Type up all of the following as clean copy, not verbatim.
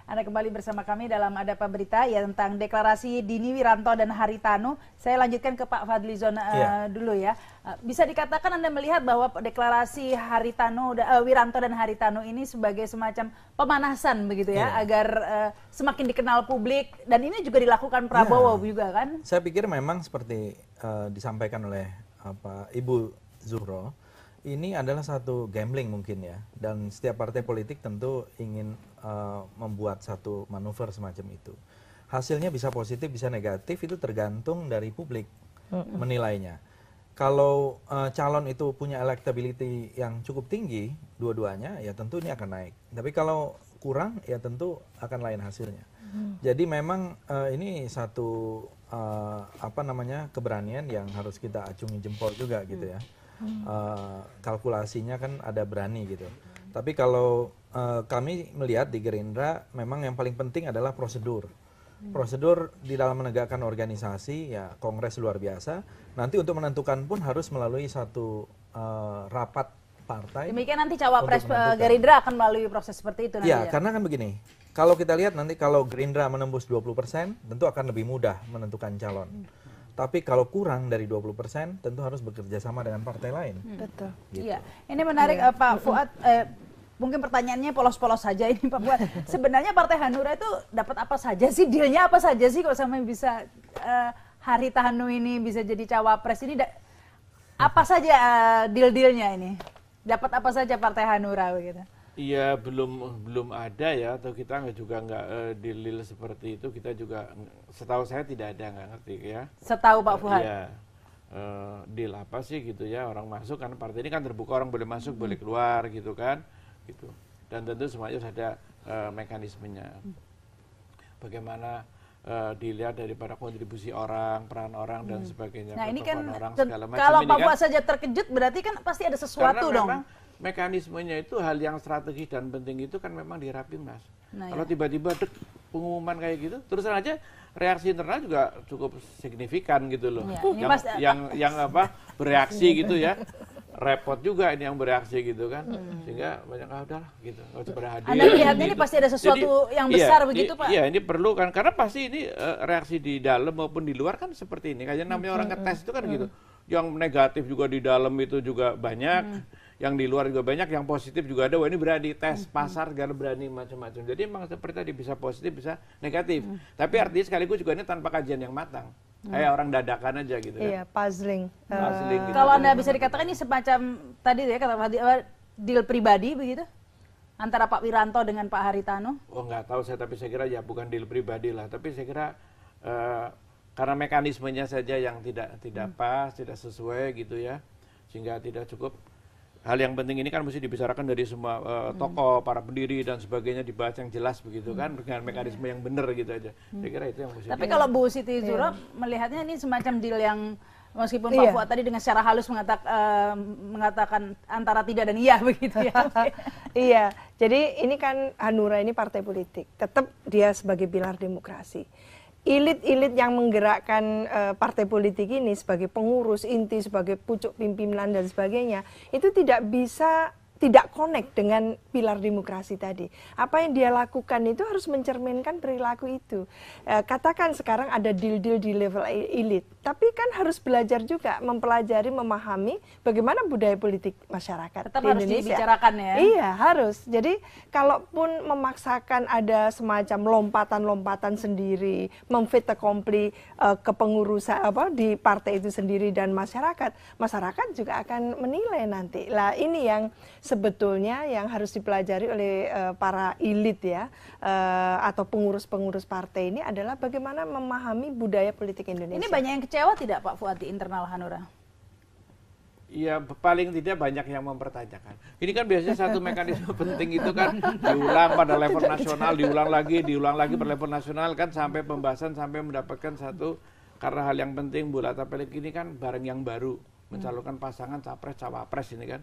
Anda kembali bersama kami dalam Ada Apa Berita ya tentang deklarasi Dini Wiranto dan Haritanu. Saya lanjutkan ke Pak Fadlizon dulu ya. Bisa dikatakan Anda melihat bahwa deklarasi Wiranto dan Haritanu ini sebagai semacam pemanasan begitu ya, agar semakin dikenal publik, dan ini juga dilakukan Prabowo juga kan? Saya pikir memang seperti disampaikan oleh Ibu Zuhro, ini adalah satu gambling mungkin ya, dan setiap partai politik tentu ingin membuat satu manuver semacam itu. Hasilnya bisa positif, bisa negatif, itu tergantung dari publik menilainya. Kalau calon itu punya electability yang cukup tinggi, dua-duanya, ya tentu ini akan naik. Tapi kalau kurang, ya tentu akan lain hasilnya. Jadi memang ini satu keberanian yang harus kita acungi jempol juga gitu ya. Kalkulasinya kan ada berani gitu. Tapi kalau kami melihat di Gerindra memang yang paling penting adalah prosedur. Prosedur di dalam menegakkan organisasi ya, kongres luar biasa. Nanti untuk menentukan pun harus melalui satu rapat partai. Demikian nanti cawapres Gerindra akan melalui proses seperti itu nanti ya? Karena kan begini, kalau kita lihat nanti kalau Gerindra menembus 20%, tentu akan lebih mudah menentukan calon. Tapi kalau kurang dari 20%, tentu harus bekerja sama dengan partai lain. Betul. Gitu. Iya, ini menarik Pak Fuad. Mungkin pertanyaannya polos-polos saja ini Pak Fuad. Sebenarnya Partai Hanura itu dapat apa saja sih? Dealnya apa saja sih kalau sampai bisa Haritanu ini bisa jadi cawapres ini? Apa saja deal-dealnya ini? Dapat apa saja Partai Hanura begitu? Iya, belum ada ya, atau kita nggak deal seperti itu. Kita juga, setahu saya tidak ada, nggak ngerti ya. Setahu Pak Fuad? Iya, deal apa sih gitu ya, orang masuk kan, partai ini kan terbuka, orang boleh masuk, boleh keluar gitu kan, gitu. Dan tentu semuanya harus ada mekanismenya. Bagaimana dilihat daripada kontribusi orang, peran orang dan sebagainya. Nah ini kan orang, kalau Pak Fuad saja terkejut, berarti kan pasti ada sesuatu dong. Mekanismenya itu hal yang strategis dan penting itu kan memang di Rapimnas. Kalau tiba-tiba pengumuman kayak gitu, terus aja reaksi internal juga cukup signifikan gitu loh. Yang bereaksi gitu ya. Repot juga ini yang bereaksi gitu kan. Sehingga banyak udahlah gitu, nggak usah pada hadir. Anda melihatnya gitu. Ini pasti ada sesuatu yang besar begitu Pak? Iya, ini perlu kan, karena pasti ini reaksi di dalam maupun di luar kan seperti ini. Kayak namanya orang ngetes itu kan gitu. Yang negatif juga di dalam itu juga banyak. Yang di luar juga banyak, yang positif juga ada. Wah ini berani tes pasar, segala berani macam-macam. Jadi memang seperti tadi bisa positif, bisa negatif. Tapi artinya sekaligus juga ini tanpa kajian yang matang. Kayak orang dadakan aja gitu kan. Iya, puzzling. Gitu. Kalau Anda bisa dikatakan ini semacam tadi ya kata deal pribadi begitu? Antara Pak Wiranto dengan Pak Haritanu? Oh nggak tahu saya, tapi saya kira ya bukan deal pribadi lah. Tapi saya kira karena mekanismenya saja yang tidak pas, tidak sesuai gitu ya. Sehingga tidak cukup. Hal yang penting ini kan mesti dibicarakan dari semua tokoh, para pendiri dan sebagainya, dibahas yang jelas begitu kan, dengan mekanisme yang benar gitu aja. Saya kira itu yang mesti. Tapi kalau Bu Siti Zuhro melihatnya ini semacam deal yang meskipun Pak Fuad tadi dengan secara halus mengatakan antara tidak dan iya begitu ya. Iya, jadi ini kan Hanura ini partai politik, tetap dia sebagai pilar demokrasi. Elit-elit yang menggerakkan partai politik ini sebagai pengurus inti, sebagai pucuk pimpinan dan sebagainya, itu tidak connect dengan pilar demokrasi tadi. Apa yang dia lakukan itu harus mencerminkan perilaku itu. Katakan sekarang ada deal-deal di level elit, tapi kan harus belajar juga, mempelajari, memahami bagaimana budaya politik masyarakat tetap di harus Indonesia. Dibicarakan ya? Iya, harus. Jadi kalaupun memaksakan ada semacam lompatan-lompatan sendiri, memfit accompli kepengurusan di partai itu sendiri dan masyarakat juga akan menilai nanti. Lah ini yang sebetulnya yang harus dipelajari oleh para elit ya, atau pengurus-pengurus partai ini adalah bagaimana memahami budaya politik Indonesia. Ini banyak yang kecewa tidak Pak Fuad di internal Hanura? Iya, paling tidak banyak yang mempertanyakan. Ini kan biasanya satu mekanisme penting itu kan diulang pada level nasional, diulang lagi pada level nasional kan, sampai pembahasan, sampai mendapatkan satu, karena hal yang penting bulat apalagi ini kan barang yang baru, mencalonkan pasangan capres cawapres ini kan.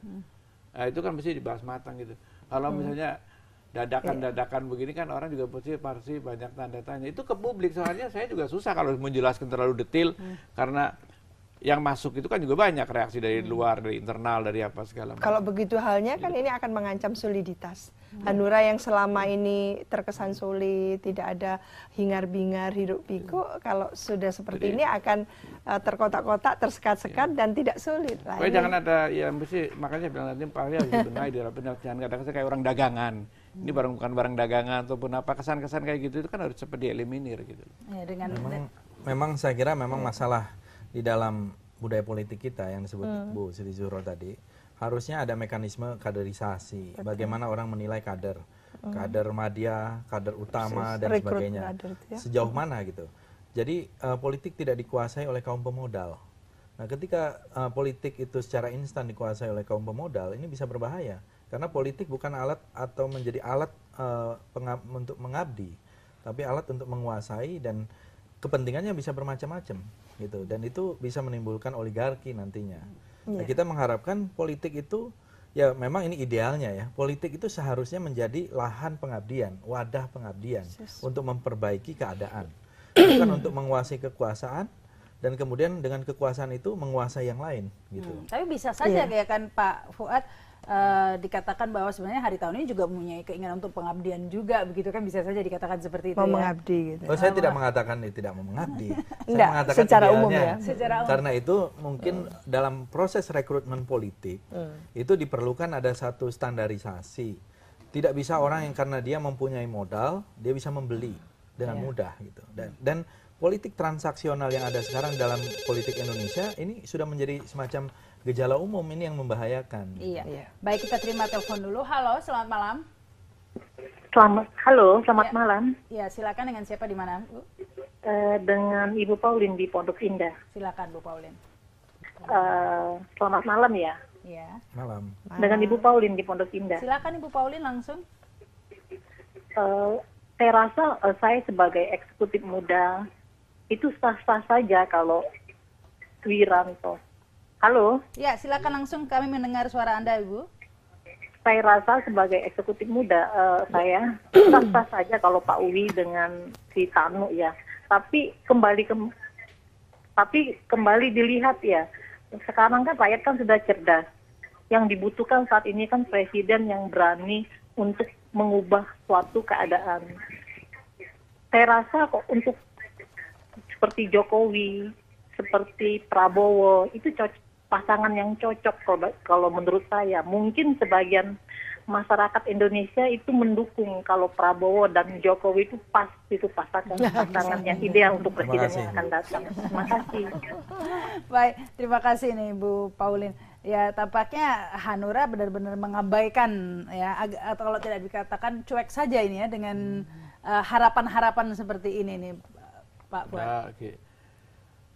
Nah, itu kan mesti dibahas matang gitu. Kalau misalnya dadakan begini kan orang juga pasti banyak tanda tanya. Itu ke publik, soalnya saya juga susah kalau menjelaskan terlalu detail karena yang masuk itu kan juga banyak reaksi dari luar, dari internal, dari apa segala macam. Kalau begitu halnya kan ini akan mengancam soliditas. Hanura yang selama ini terkesan solid, tidak ada hingar-bingar, hiruk-pikuk, kalau sudah seperti ini akan terkotak-kotak, tersekat-sekat dan tidak solid. Pokoknya jangan ada, ya mesti makanya bilang nanti Pak Ali harus dibenahi, jangan kadang-kadang kayak orang dagangan. Ini bukan barang dagangan ataupun apa, kesan-kesan kayak gitu itu kan harus cepat dieliminir gitu. Ya, memang saya kira memang masalah di dalam budaya politik kita yang disebut Bu Siti Zuhro tadi, harusnya ada mekanisme kaderisasi. Bagaimana orang menilai kader, kader madya, kader utama dan sebagainya. Sejauh mana gitu. Jadi politik tidak dikuasai oleh kaum pemodal. Nah, ketika politik itu secara instan dikuasai oleh kaum pemodal, ini bisa berbahaya. Karena politik bukan alat atau menjadi alat untuk mengabdi, tapi alat untuk menguasai, dan kepentingannya bisa bermacam-macam gitu. Dan itu bisa menimbulkan oligarki nantinya. Nah, kita mengharapkan politik itu, ya memang ini idealnya ya, politik itu seharusnya menjadi lahan pengabdian, wadah pengabdian untuk memperbaiki keadaan, bukan untuk menguasai kekuasaan dan kemudian dengan kekuasaan itu menguasai yang lain gitu. Tapi bisa saja kayak kan Pak Fuad dikatakan bahwa sebenarnya hari tahun ini juga mempunyai keinginan untuk pengabdian juga, begitu kan, bisa saja dikatakan seperti itu. Mau mengabdi gitu. Oh, saya tidak mengatakan tidak mau mengabdi. Saya Enggak, mengatakan secara umum idealnya. ya. Secara umum. Karena itu mungkin dalam proses rekrutmen politik itu diperlukan ada satu standarisasi. Tidak bisa orang yang karena dia mempunyai modal, dia bisa membeli dengan mudah gitu. Dan politik transaksional yang ada sekarang dalam politik Indonesia ini sudah menjadi semacam gejala umum, ini yang membahayakan. Iya. Baik, kita terima telepon dulu. Halo, selamat malam. Selamat malam. Ya, silakan, dengan siapa di mana, Bu? Dengan Ibu Pauline di Pondok Indah. Silakan, Bu Pauline. Selamat malam ya. Iya. Malam. Dengan Ibu Pauline di Pondok Indah. Silakan Ibu Pauline langsung. Saya rasa saya sebagai eksekutif muda itu sah-sah saja kalau Wiranto. Halo? Ya, silakan langsung, kami mendengar suara Anda, Ibu. Saya rasa sebagai eksekutif muda, saya sah-sah saja kalau Pak Uwi dengan si Tanu ya. Tapi kembali dilihat ya, sekarang kan rakyat kan sudah cerdas. Yang dibutuhkan saat ini kan presiden yang berani untuk mengubah suatu keadaan. Saya rasa kok untuk seperti Jokowi, seperti Prabowo, itu pasangan yang cocok kalau menurut saya. Mungkin sebagian masyarakat Indonesia itu mendukung kalau Prabowo dan Jokowi itu pas, itu pasangan yang ideal untuk presiden yang akan datang. Terima kasih. Baik, terima kasih nih Bu Pauline. Ya, tampaknya Hanura benar-benar mengabaikan ya, atau kalau tidak dikatakan cuek saja ini ya dengan harapan-harapan seperti ini nih Pak Fuad.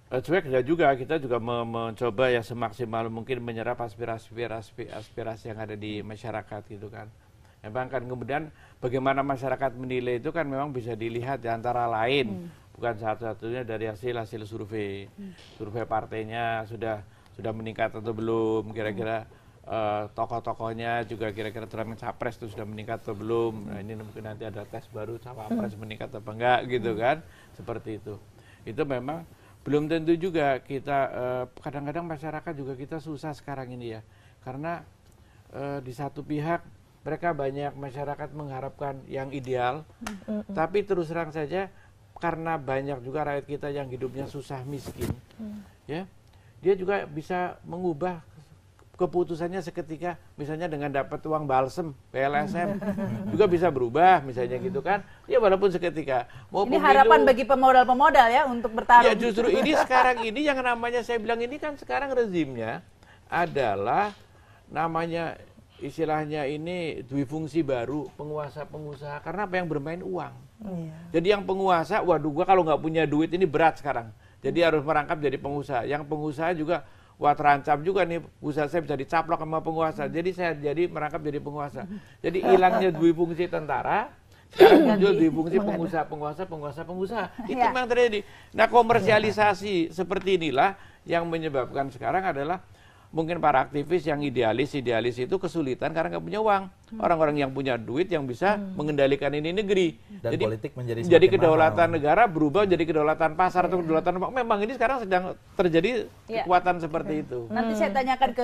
Nah, cuek ya juga, kita juga mencoba ya semaksimal mungkin menyerap aspirasi yang ada di masyarakat gitu kan. Memang kan kemudian bagaimana masyarakat menilai itu kan memang bisa dilihat di antara lain, bukan satu-satunya dari hasil survei. Survei partainya sudah meningkat atau belum, kira-kira tokoh-tokohnya juga kira-kira turnamen capres itu sudah meningkat atau belum. Nah, ini mungkin nanti ada tes baru cawapres meningkat atau enggak gitu kan, seperti itu. Itu memang belum tentu juga kita, kadang-kadang masyarakat juga kita susah sekarang ini ya, karena di satu pihak mereka banyak masyarakat mengharapkan yang ideal, tapi terus terang saja karena banyak juga rakyat kita yang hidupnya susah miskin, ya, dia juga bisa mengubah keputusannya seketika, misalnya dengan dapat uang balsem, PLSM, juga bisa berubah, misalnya gitu kan. Ya walaupun seketika. Mau ini pemilu, harapan bagi pemodal-pemodal ya untuk bertarung. Ya justru ini sekarang ini yang namanya saya bilang ini kan sekarang rezimnya adalah namanya istilahnya ini duifungsi baru, penguasa-pengusaha. Karena apa, yang bermain uang. Jadi yang penguasa, waduh gua kalau nggak punya duit ini berat sekarang. Jadi harus merangkap jadi pengusaha. Yang pengusaha juga, wah terancam juga nih, usaha saya bisa dicaplok sama penguasa. Jadi saya merangkap jadi penguasa. Jadi hilangnya duifungsi tentara, sekarang muncul duifungsi pengusaha. Itu memang terjadi. Nah, komersialisasi seperti inilah yang menyebabkan sekarang adalah mungkin para aktivis yang idealis itu kesulitan karena nggak punya uang. Orang-orang yang punya duit yang bisa mengendalikan ini negeri. Dan jadi politik menjadi jadi semakin kedaulatan mahal. negara berubah jadi kedaulatan pasar atau kedaulatan uang. Memang ini sekarang sedang terjadi kekuatan seperti itu. Nanti saya tanyakan ke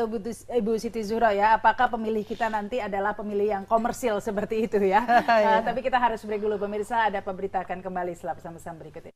Ibu Siti Zuhro ya, apakah pemilih kita nanti adalah pemilih yang komersil seperti itu ya. Tapi kita harus break dulu pemirsa, ada pemberitaan kembali setelah pesan-pesan berikut ini.